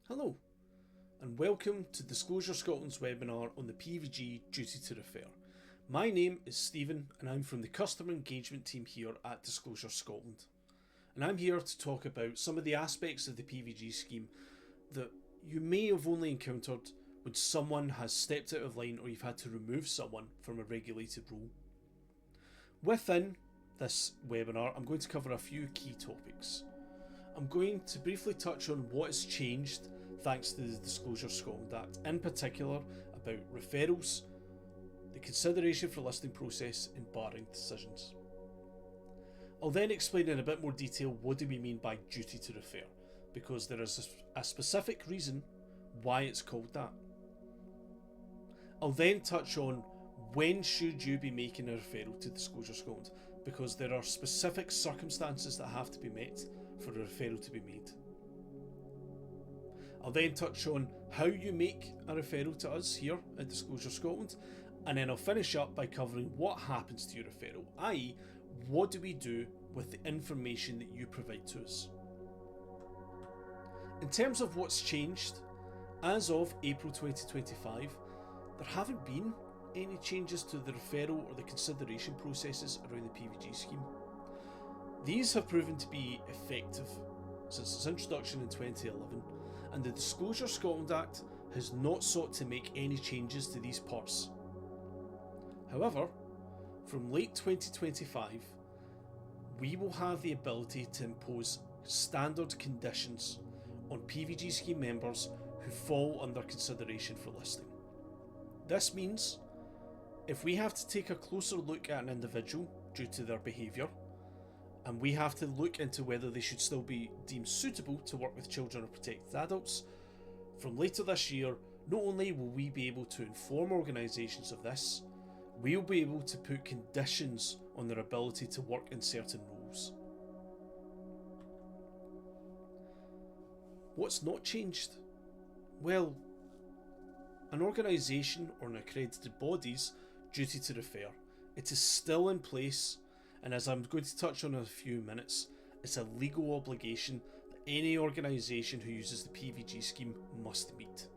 Hello, and welcome to Disclosure Scotland's webinar on the PVG Duty to Refer. My name is Stephen, and I'm from the Customer Engagement team here at Disclosure Scotland. And I'm here to talk about some of the aspects of the PVG scheme that you may have only encountered when someone has stepped out of line or you've had to remove someone from a regulated role. Within this webinar, I'm going to cover a few key topics. I'm going to briefly touch on what has changed thanks to the Disclosure Scotland Act, in particular about referrals, the consideration for listing process and barring decisions. I'll then explain in a bit more detail what do we mean by duty to refer, because there is a specific reason why it's called that. I'll then touch on when should you be making a referral to Disclosure Scotland, because there are specific circumstances that have to be met for a referral to be made. I'll then touch on how you make a referral to us here at Disclosure Scotland, and then I'll finish up by covering what happens to your referral, i.e. what do we do with the information that you provide to us. In terms of what's changed, as of April 2025, there haven't been any changes to the referral or the consideration processes around the PVG scheme. These have proven to be effective since its introduction in 2011, and the Disclosure Scotland Act has not sought to make any changes to these parts. However, from late 2025, we will have the ability to impose standard conditions on PVG scheme members who fall under consideration for listing. This means if we have to take a closer look at an individual due to their behaviour, and we have to look into whether they should still be deemed suitable to work with children or protected adults, from later this year, not only will we be able to inform organisations of this, we'll be able to put conditions on their ability to work in certain roles. What's not changed? Well, an organisation or an accredited body's duty to refer, it is still in place, and as I'm going to touch on in a few minutes, it's a legal obligation that any organisation who uses the PVG scheme must meet.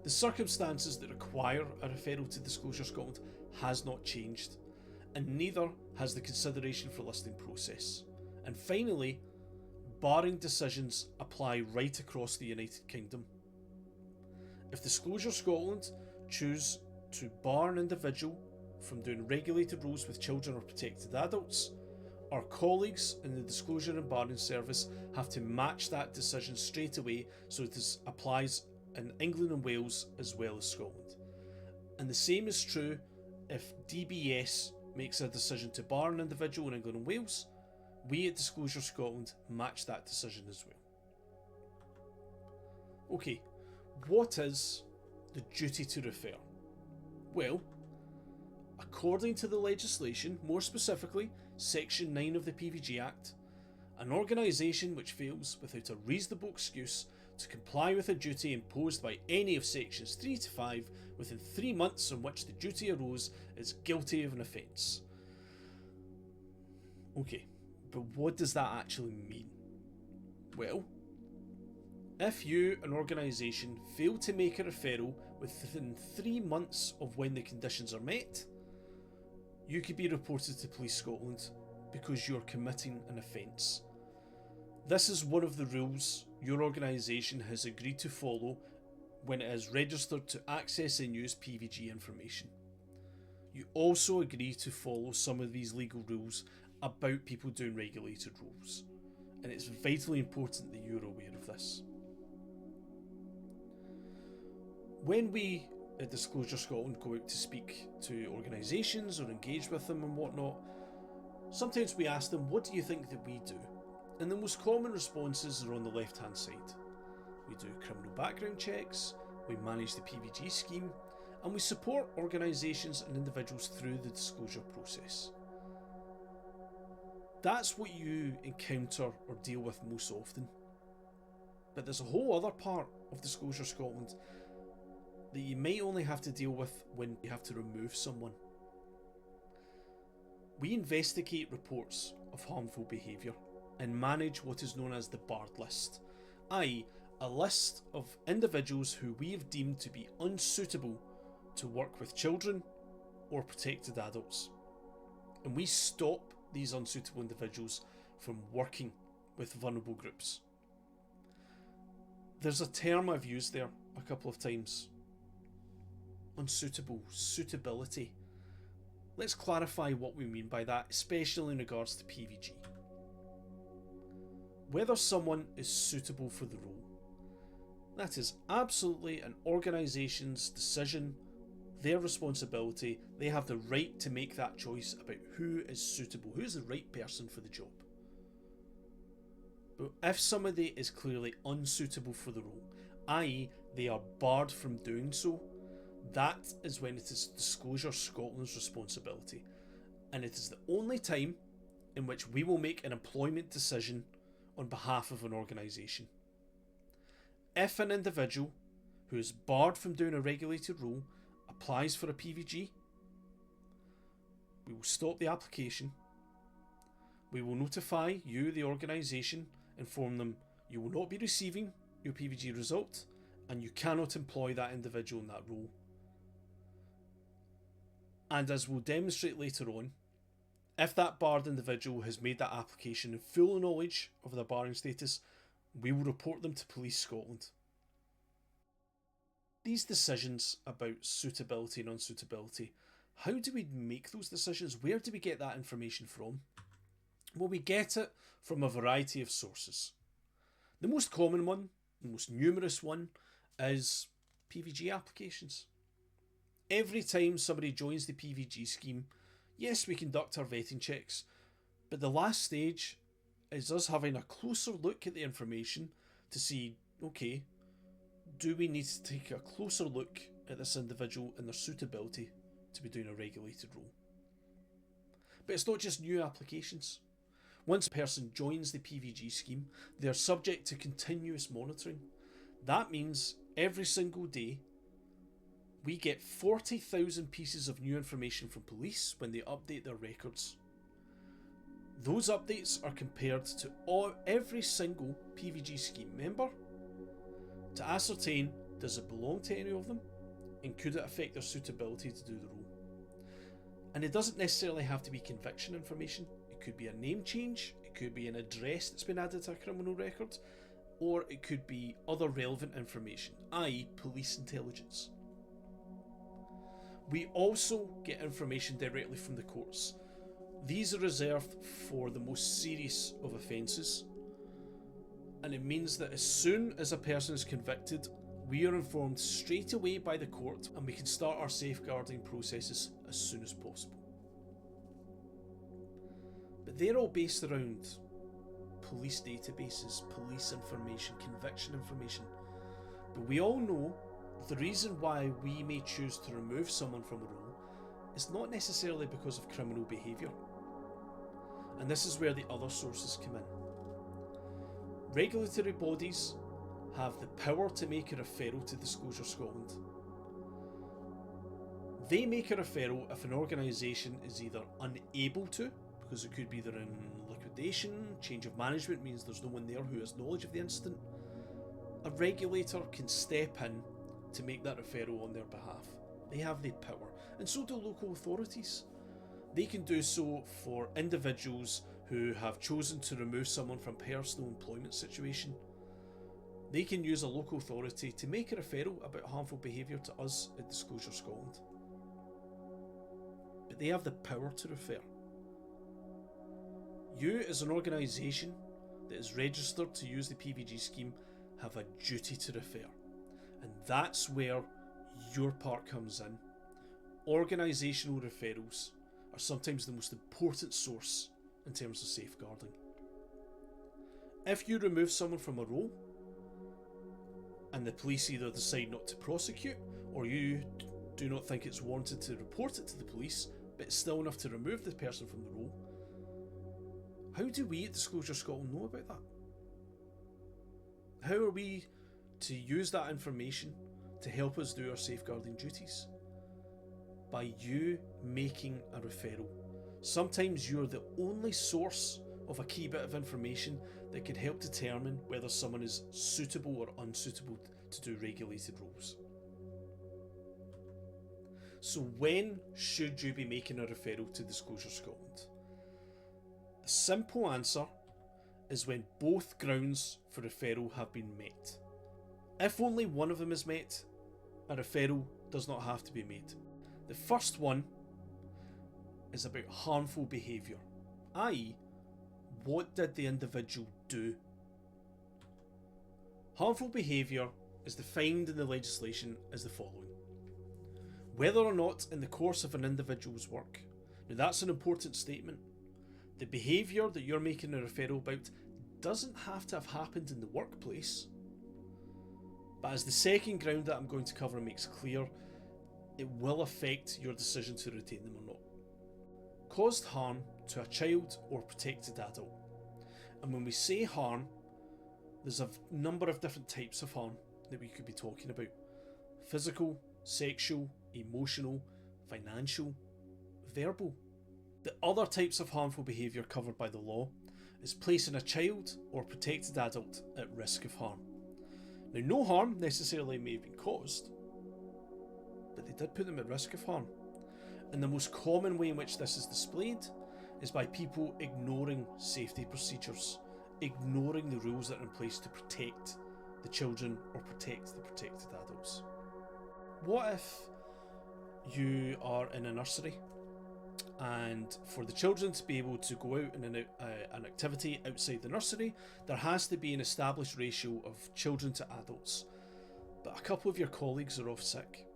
The circumstances that require a referral to Disclosure Scotland has not changed, and neither has the consideration for listing process. And finally, barring decisions apply right across the United Kingdom. If Disclosure Scotland choose to bar an individual from doing regulated roles with children or protected adults, our colleagues in the Disclosure and Barring Service have to match that decision straight away, so it applies in England and Wales as well as Scotland. And the same is true if DBS makes a decision to bar an individual in England and Wales. We at Disclosure Scotland match that decision as well. Okay, what is the duty to refer? Well, according to the legislation, more specifically Section 9 of the PVG Act, an organisation which fails without a reasonable excuse to comply with a duty imposed by any of Sections 3 to 5 within 3 months on which the duty arose is guilty of an offence. Okay, but what does that actually mean? Well, if you, an organisation, fail to make a referral within 3 months of when the conditions are met, you could be reported to Police Scotland because you're committing an offence. This is one of the rules your organisation has agreed to follow when it is registered to access and use PVG information. You also agree to follow some of these legal rules about people doing regulated roles, and it's vitally important that you're aware of this. When we at Disclosure Scotland go out to speak to organisations or engage with them and whatnot, sometimes we ask them, what do you think that we do? And the most common responses are on the left hand side. We do criminal background checks, we manage the PVG scheme, and we support organisations and individuals through the disclosure process. That's what you encounter or deal with most often. But there's a whole other part of Disclosure Scotland that you may only have to deal with when you have to remove someone. We investigate reports of harmful behaviour and manage what is known as the barred list, i.e. a list of individuals who we have deemed to be unsuitable to work with children or protected adults. And we stop these unsuitable individuals from working with vulnerable groups. There's a term I've used there a couple of times. Unsuitable, suitability. Let's clarify what we mean by that, especially in regards to PVG. Whether someone is suitable for the role. That is absolutely an organisation's decision, their responsibility. They have the right to make that choice about who is suitable, who is the right person for the job. But if somebody is clearly unsuitable for the role, i.e. they are barred from doing so, that is when it is Disclosure Scotland's responsibility, and it is the only time in which we will make an employment decision on behalf of an organisation. If an individual who is barred from doing a regulated role applies for a PVG, we will stop the application. We will notify you, the organisation, inform them you will not be receiving your PVG result and you cannot employ that individual in that role. And as we'll demonstrate later on, if that barred individual has made that application in full knowledge of their barring status, we will report them to Police Scotland. These decisions about suitability and unsuitability, how do we make those decisions? Where do we get that information from? Well, we get it from a variety of sources. The most common one, the most numerous one, is PVG applications. Every time somebody joins the PVG scheme, yes, we conduct our vetting checks, but the last stage is us having a closer look at the information to see, okay, do we need to take a closer look at this individual and their suitability to be doing a regulated role? But it's not just new applications. Once a person joins the PVG scheme, they are subject to continuous monitoring. That means every single day we get 40,000 pieces of new information from police when they update their records. Those updates are compared to every single PVG scheme member to ascertain, does it belong to any of them and could it affect their suitability to do the role. And it doesn't necessarily have to be conviction information. It could be a name change, it could be an address that's been added to a criminal record, or it could be other relevant information, i.e. police intelligence. We also get information directly from the courts. These are reserved for the most serious of offences, and it means that as soon as a person is convicted, we are informed straight away by the court and we can start our safeguarding processes as soon as possible. But they're all based around police databases, police information, conviction information. But we all know the reason why we may choose to remove someone from a role is not necessarily because of criminal behaviour. And this is where the other sources come in. Regulatory bodies have the power to make a referral to Disclosure Scotland. They make a referral if an organisation is either unable to, because it could be they're in liquidation, change of management means there's no one there who has knowledge of the incident. A regulator can step in to make that referral on their behalf. They have the power, and so do local authorities. They can do so for individuals who have chosen to remove someone from personal employment situation. They can use a local authority to make a referral about harmful behaviour to us at Disclosure Scotland. But they have the power to refer. You, as an organisation that is registered to use the PVG scheme, have a duty to refer. And that's where your part comes in. Organisational referrals are sometimes the most important source in terms of safeguarding. If you remove someone from a role and the police either decide not to prosecute or you do not think it's warranted to report it to the police, but it's still enough to remove the person from the role, how do we at Disclosure Scotland know about that? How are we to use that information to help us do our safeguarding duties? By you making a referral. Sometimes you're the only source of a key bit of information that could help determine whether someone is suitable or unsuitable to do regulated roles. So when should you be making a referral to Disclosure Scotland? The simple answer is when both grounds for referral have been met. If only one of them is met, a referral does not have to be made. The first one is about harmful behaviour, i.e., what did the individual do? Harmful behaviour is defined in the legislation as the following. Whether or not in the course of an individual's work, now that's an important statement. The behaviour that you're making a referral about doesn't have to have happened in the workplace, but as the second ground that I'm going to cover makes clear, it will affect your decision to retain them or not. Caused harm to a child or protected adult. And when we say harm, there's a number of different types of harm that we could be talking about. Physical, sexual, emotional, financial, verbal. The other types of harmful behaviour covered by the law is placing a child or protected adult at risk of harm. Now, no harm necessarily may have been caused, but they did put them at risk of harm. And the most common way in which this is displayed is by people ignoring safety procedures, ignoring the rules that are in place to protect the children or protect the protected adults. What if you are in a nursery and for the children to be able to go out in an activity outside the nursery, there has to be an established ratio of children to adults, but a couple of your colleagues are off sick?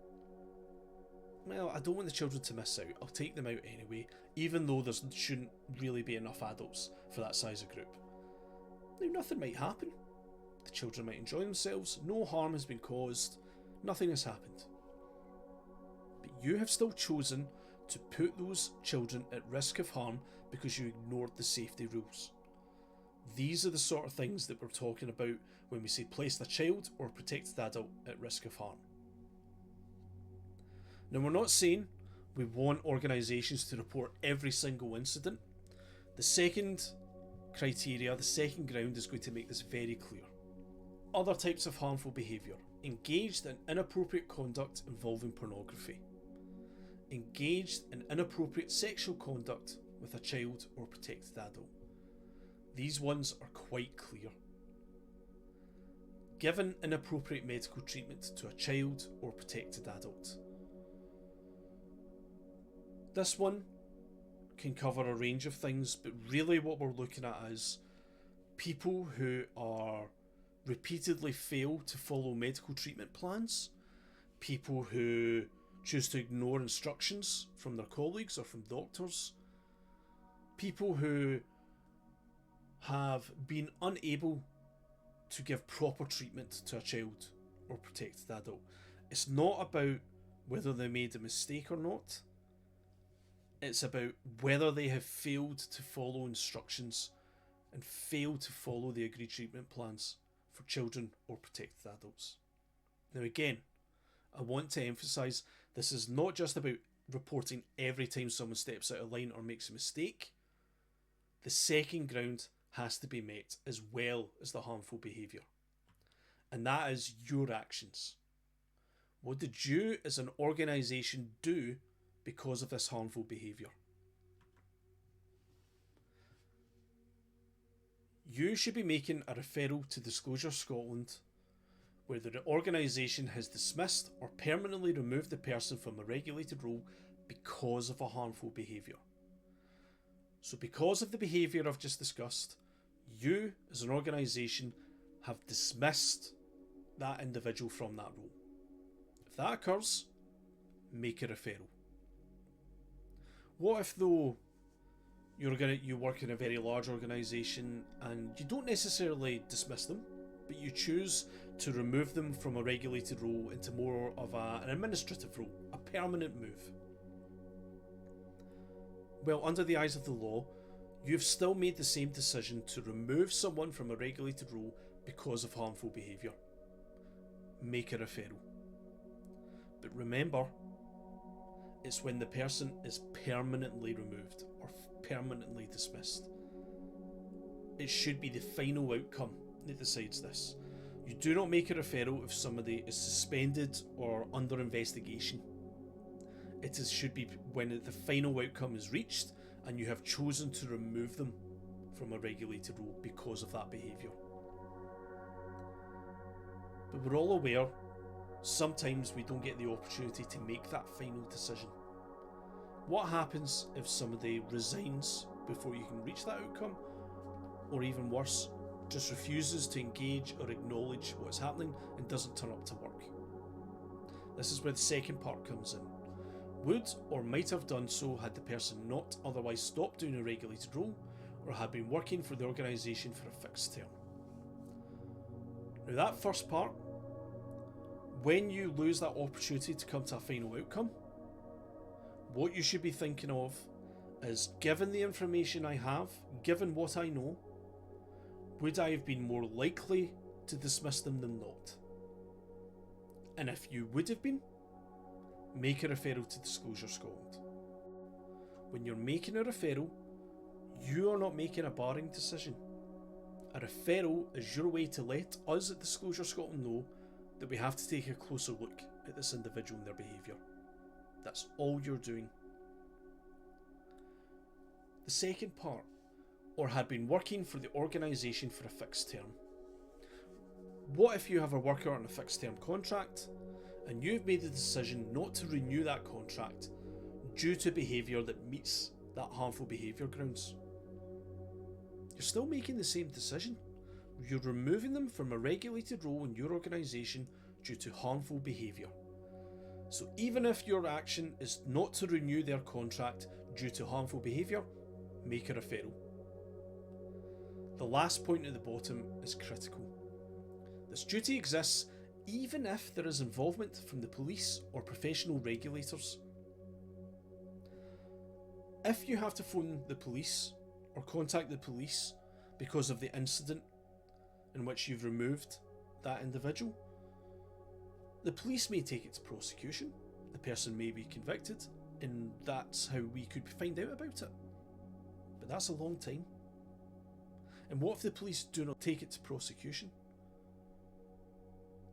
Well, I don't want the children to miss out. I'll take them out anyway, even though there shouldn't really be enough adults for that size of group. Now, nothing might happen. The children might enjoy themselves, no harm has been caused, nothing has happened. But you have still chosen to put those children at risk of harm because you ignored the safety rules. These are the sort of things that we're talking about when we say place a child or protected adult at risk of harm. Now, we're not saying we want organisations to report every single incident. The second criteria, the second ground, is going to make this very clear. Other types of harmful behaviour. Engaged in inappropriate conduct involving pornography. Engaged in inappropriate sexual conduct with a child or protected adult. These ones are quite clear. Given inappropriate medical treatment to a child or protected adult. This one can cover a range of things, but really what we're looking at is people who are repeatedly fail to follow medical treatment plans, people who choose to ignore instructions from their colleagues or from doctors, people who have been unable to give proper treatment to a child or protected adult. It's not about whether they made a mistake or not. It's about whether they have failed to follow instructions and failed to follow the agreed treatment plans for children or protected adults. Now again, I want to emphasise this is not just about reporting every time someone steps out of line or makes a mistake. The second ground has to be met as well as the harmful behaviour. And that is your actions. What did you as an organisation do because of this harmful behaviour? You should be making a referral to Disclosure Scotland where the organisation has dismissed or permanently removed the person from a regulated role because of a harmful behaviour. So because of the behaviour I've just discussed, you as an organisation have dismissed that individual from that role. If that occurs, make a referral. What if though you work in a very large organisation and you don't necessarily dismiss them, but you choose to remove them from a regulated role into more of an administrative role, a permanent move? Well, under the eyes of the law, you've still made the same decision to remove someone from a regulated role because of harmful behaviour. Make a referral. But remember, it's when the person is permanently removed or permanently dismissed. it should be the final outcome that decides this. You do not make a referral if somebody is suspended or under investigation. Should be when the final outcome is reached and you have chosen to remove them from a regulated role because of that behaviour. But we're all aware, sometimes we don't get the opportunity to make that final decision. What happens if somebody resigns before you can reach that outcome? Or even worse, just refuses to engage or acknowledge what's happening and doesn't turn up to work? This is where the second part comes in. Would or might have done so had the person not otherwise stopped doing a regulated role or had been working for the organisation for a fixed term. Now that first part, when you lose that opportunity to come to a final outcome, what you should be thinking of is, given the information I have, given what I know, would I have been more likely to dismiss them than not? And if you would have been, make a referral to Disclosure Scotland. When you're making a referral, you are not making a barring decision. A referral is your way to let us at Disclosure Scotland know that we have to take a closer look at this individual and their behaviour. That's all you're doing. The second part, or had been working for the organisation for a fixed term. What if you have a worker on a fixed term contract and you've made the decision not to renew that contract due to behaviour that meets that harmful behaviour grounds? You're still making the same decision. You're removing them from a regulated role in your organisation due to harmful behaviour. So even if your action is not to renew their contract due to harmful behaviour, make a referral. The last point at the bottom is critical. This duty exists even if there is involvement from the police or professional regulators. If you have to phone the police or contact the police because of the incident in which you've removed that individual, the police may take it to prosecution, the person may be convicted, and that's how we could find out about it. But that's a long time. And what if the police do not take it to prosecution?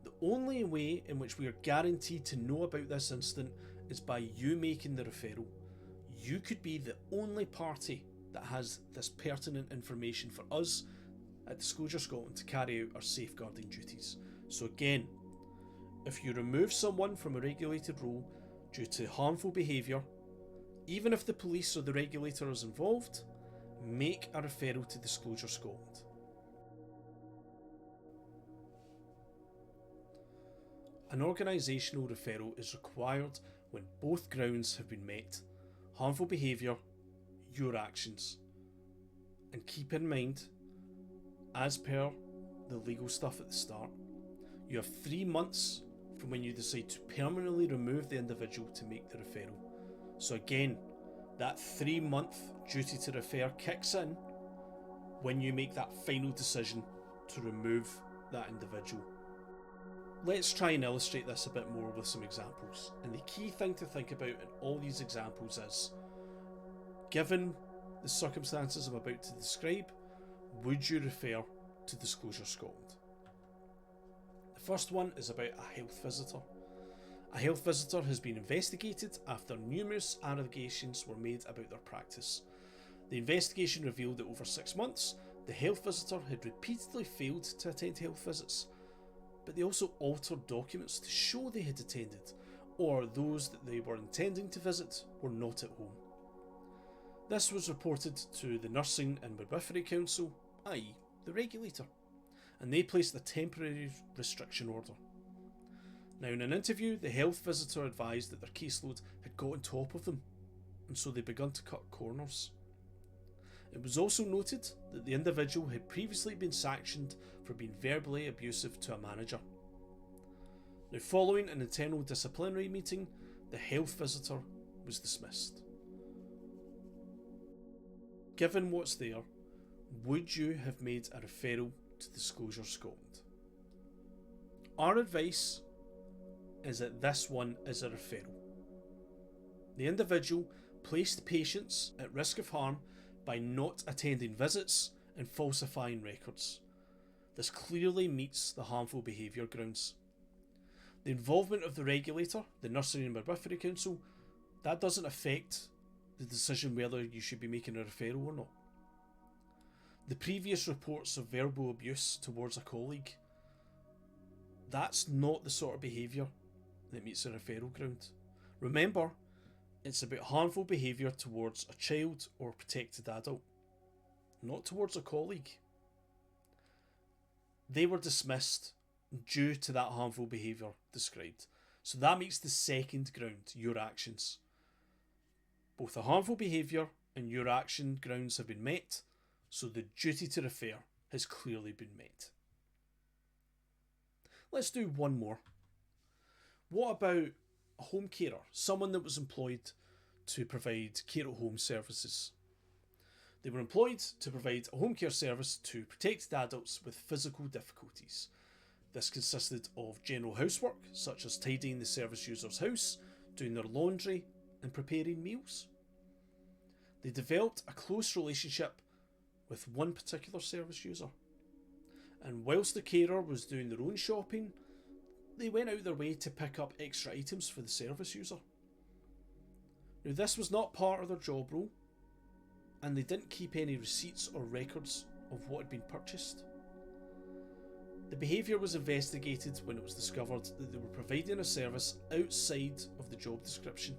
The only way in which we are guaranteed to know about this incident is by you making the referral. You could be the only party that has this pertinent information for us at Disclosure Scotland to carry out our safeguarding duties. So again, if you remove someone from a regulated role due to harmful behaviour, even if the police or the regulator is involved, make a referral to Disclosure Scotland. An organisational referral is required when both grounds have been met: harmful behaviour, your actions. And keep in mind, as per the legal stuff at the start, you have 3 months from when you decide to permanently remove the individual to make the referral. So again, that 3-month duty to refer kicks in when you make that final decision to remove that individual. Let's try and illustrate this a bit more with some examples. And the key thing to think about in all these examples is, given the circumstances I'm about to describe, would you refer to Disclosure Scotland? The first one is about a health visitor. A health visitor has been investigated after numerous allegations were made about their practice. The investigation revealed that over 6 months, the health visitor had repeatedly failed to attend health visits, but they also altered documents to show they had attended, or those that they were intending to visit were not at home. This was reported to the Nursing and Midwifery Council, i.e. the regulator, and they placed a temporary restriction order. Now, in an interview, the health visitor advised that their caseload had got on top of them, and so they began to cut corners. It was also noted that the individual had previously been sanctioned for being verbally abusive to a manager. Now, following an internal disciplinary meeting, the health visitor was dismissed. Given what's there, would you have made a referral to Disclosure Scotland? Our advice is that this one is a referral. The individual placed patients at risk of harm by not attending visits and falsifying records. This clearly meets the harmful behaviour grounds. The involvement of the regulator, the Nursery and Midwifery Council, that doesn't affect the decision whether you should be making a referral or not. The previous reports of verbal abuse towards a colleague, that's not the sort of behaviour that meets a referral ground. Remember, it's about harmful behaviour towards a child or protected adult, not towards a colleague. They were dismissed due to that harmful behaviour described. So that makes the second ground your actions. Both the harmful behaviour and your action grounds have been met, so the duty to refer has clearly been met. Let's do one more. What about a home carer, someone that was employed to provide care at home services? They were employed to provide a home care service to protected adults with physical difficulties. This consisted of general housework, such as tidying the service user's house, doing their laundry, and preparing meals. They developed a close relationship with one particular service user. And whilst the carer was doing their own shopping, they went out their way to pick up extra items for the service user. Now, this was not part of their job role, and they didn't keep any receipts or records of what had been purchased. The behaviour was investigated when it was discovered that they were providing a service outside of the job description.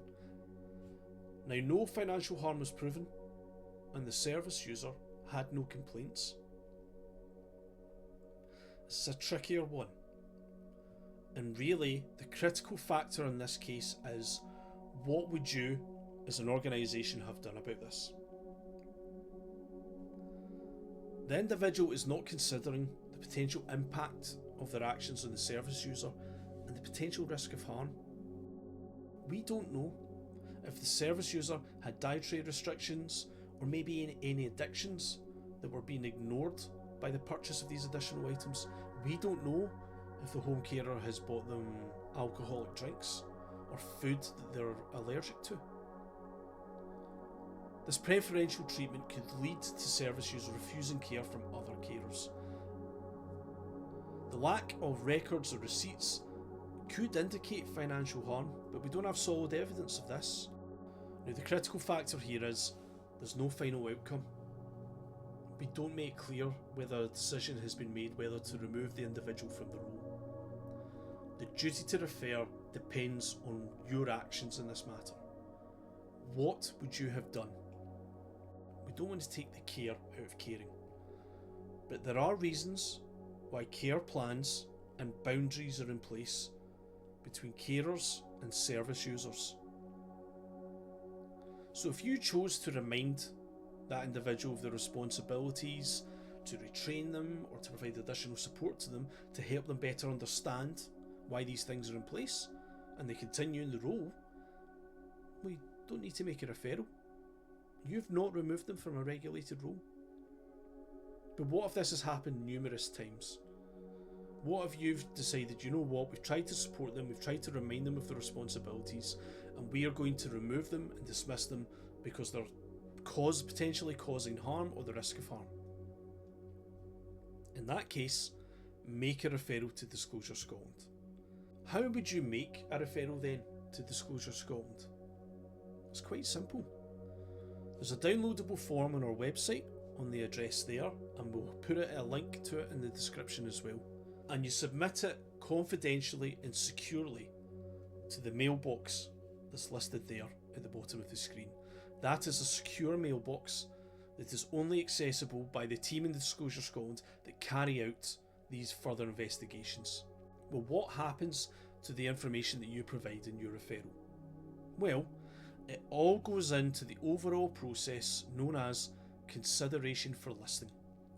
Now, no financial harm was proven, and the service user had no complaints. This is a trickier one, and really the critical factor in this case is, what would you as an organisation have done about this? The individual is not considering the potential impact of their actions on the service user and the potential risk of harm. We don't know if the service user had dietary restrictions or maybe any addictions that were being ignored by the purchase of these additional items. We don't know if the home carer has bought them alcoholic drinks or food that they're allergic to. This preferential treatment could lead to service users refusing care from other carers. The lack of records or receipts could indicate financial harm, but we don't have solid evidence of this. Now, the critical factor here is there's no final outcome. We don't make clear whether a decision has been made whether to remove the individual from the role. The duty to refer depends on your actions in this matter. What would you have done? We don't want to take the care out of caring, but there are reasons why care plans and boundaries are in place between carers and service users. So if you chose to remind that individual of their responsibilities, to retrain them or to provide additional support to them to help them better understand why these things are in place and they continue in the role, we don't need to make a referral. You've not removed them from a regulated role. But what if this has happened numerous times? What if you've decided, you know what, we've tried to support them, we've tried to remind them of their responsibilities, and we are going to remove them and dismiss them because they're potentially causing harm or the risk of harm? In that case, make a referral to Disclosure Scotland. How would you make a referral then to Disclosure Scotland? It's quite simple. There's a downloadable form on our website on the address there, and we'll put a link to it in the description as well. And you submit it confidentially and securely to the mailbox that's listed there at the bottom of the screen. That is a secure mailbox that is only accessible by the team in Disclosure Scotland that carry out these further investigations. Well, what happens to the information that you provide in your referral? Well, it all goes into the overall process known as consideration for listing.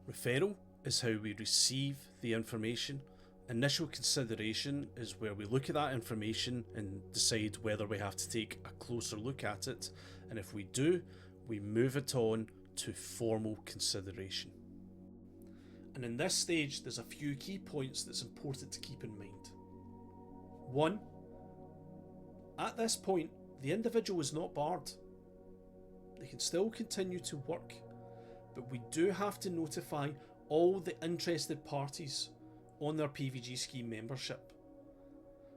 Referral is how we receive the information. Initial consideration is where we look at that information and decide whether we have to take a closer look at it, and if we do, we move it on to formal consideration. And in this stage, there's a few key points that's important to keep in mind. 1. At this point, the individual is not barred. They can still continue to work, but we do have to notify all the interested parties on their PVG scheme membership.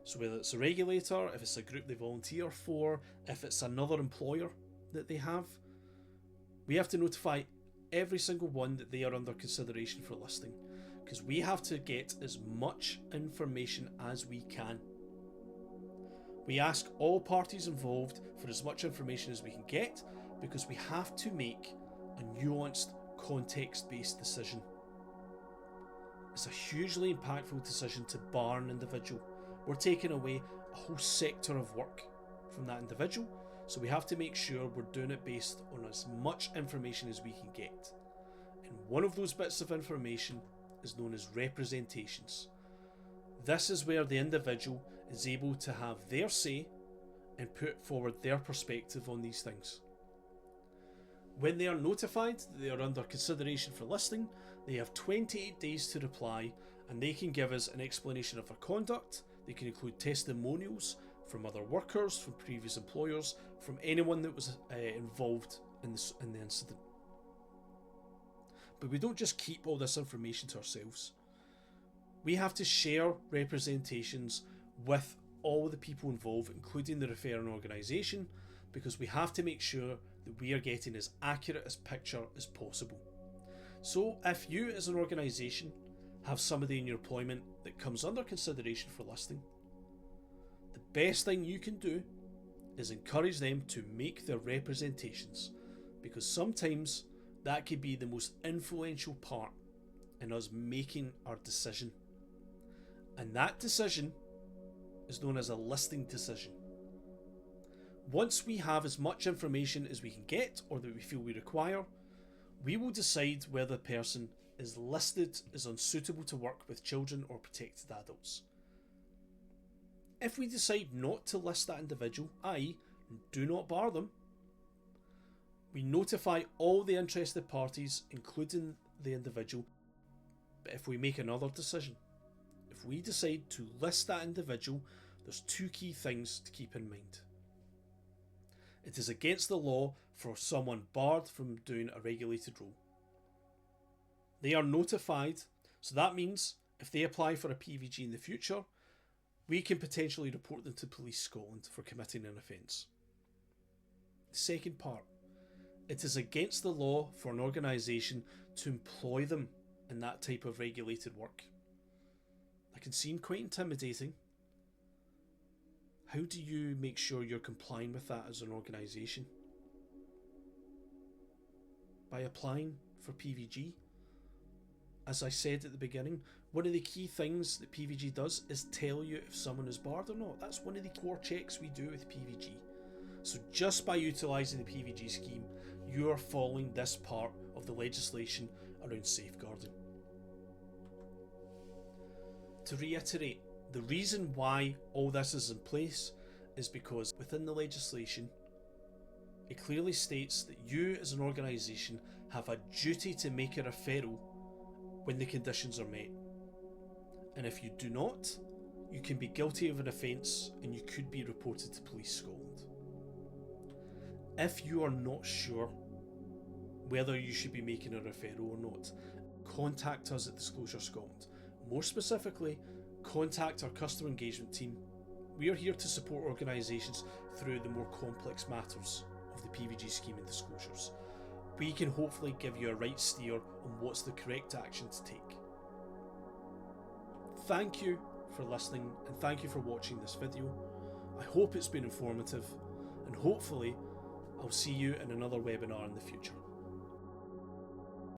So whether it's a regulator, if it's a group they volunteer for, if it's another employer that they have, we have to notify every single one that they are under consideration for listing, because we have to get as much information as we can. We ask all parties involved for as much information as we can get, because we have to make a nuanced, context-based decision. It's a hugely impactful decision to bar an individual. We're taking away a whole sector of work from that individual, so we have to make sure we're doing it based on as much information as we can get. And one of those bits of information is known as representations. This is where the individual is able to have their say and put forward their perspective on these things. When they are notified that they are under consideration for listing, they have 28 days to reply, and they can give us an explanation of their conduct. They can include testimonials from other workers, from previous employers, from anyone that was involved in the incident. But we don't just keep all this information to ourselves. We have to share representations with all the people involved, including the referring organisation, because we have to make sure that we are getting as accurate a picture as possible. So if you as an organisation have somebody in your employment that comes under consideration for listing, the best thing you can do is encourage them to make their representations, because sometimes that could be the most influential part in us making our decision. And that decision is known as a listing decision. Once we have as much information as we can get, or that we feel we require, we will decide whether the person is listed as unsuitable to work with children or protected adults. If we decide not to list that individual, i.e. do not bar them, we notify all the interested parties, including the individual. But if we make another decision, if we decide to list that individual, there's two key things to keep in mind. It is against the law for someone barred from doing a regulated role. They are notified, so that means if they apply for a PVG in the future, we can potentially report them to Police Scotland for committing an offence. The second part, it is against the law for an organisation to employ them in that type of regulated work. That can seem quite intimidating. How do you make sure you're complying with that as an organisation? By applying for PVG. As I said at the beginning, one of the key things that PVG does is tell you if someone is barred or not. That's one of the core checks we do with PVG. So just by utilising the PVG scheme, you are following this part of the legislation around safeguarding. To reiterate, the reason why all this is in place is because within the legislation, it clearly states that you as an organisation have a duty to make a referral when the conditions are met. And if you do not, you can be guilty of an offence and you could be reported to Police Scotland. If you are not sure whether you should be making a referral or not, contact us at Disclosure Scotland. More specifically, contact our customer engagement team. We are here to support organisations through the more complex matters of the PVG scheme and disclosures. We can hopefully give you a right steer on what's the correct action to take. Thank you for listening and thank you for watching this video. I hope it's been informative and hopefully I'll see you in another webinar in the future.